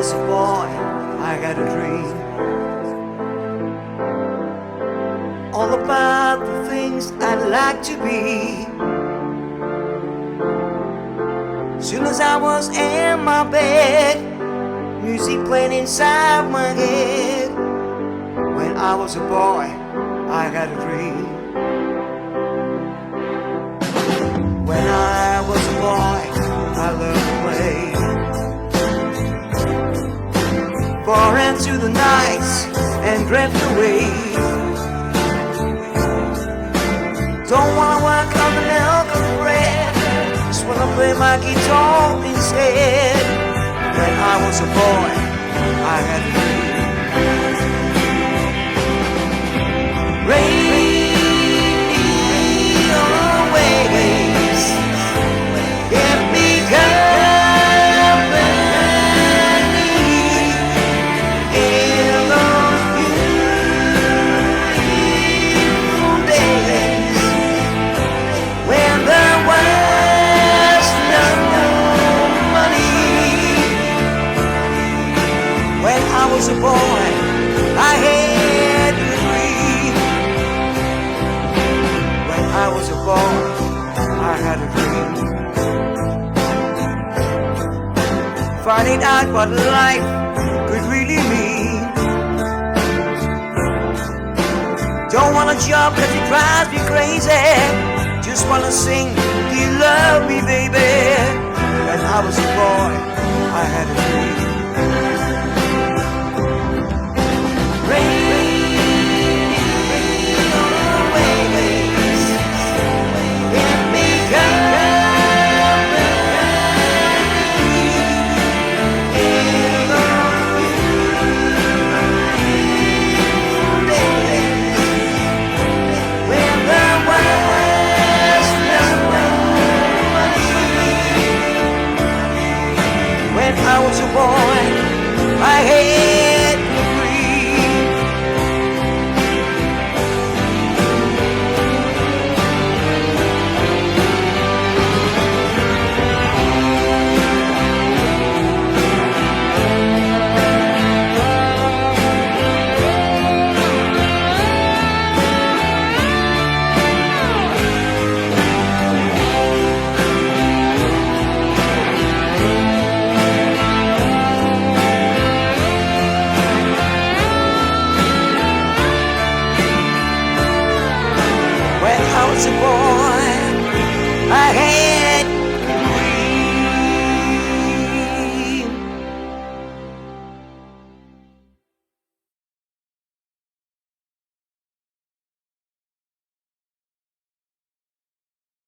was a boy, I had a dream all about the things I'd like to be. Soon as I was in my bed, music playing inside my head. When I was a boy, I had a dream. When I was a boy, I learned to play. Far into the night and drift away. Don't wanna work on the milk of bread, just wanna play my guitar instead. When I was a boy, I had a dream. Rainy always give me company in those beautiful days when there was no money. When I was a boy, I had a dream. When I was a boy, I had a dream. Finding out what life could really mean. Don't want a job cause it drives me crazy. Just wanna sing, do you love me, baby? When I was a boy, I had a dream.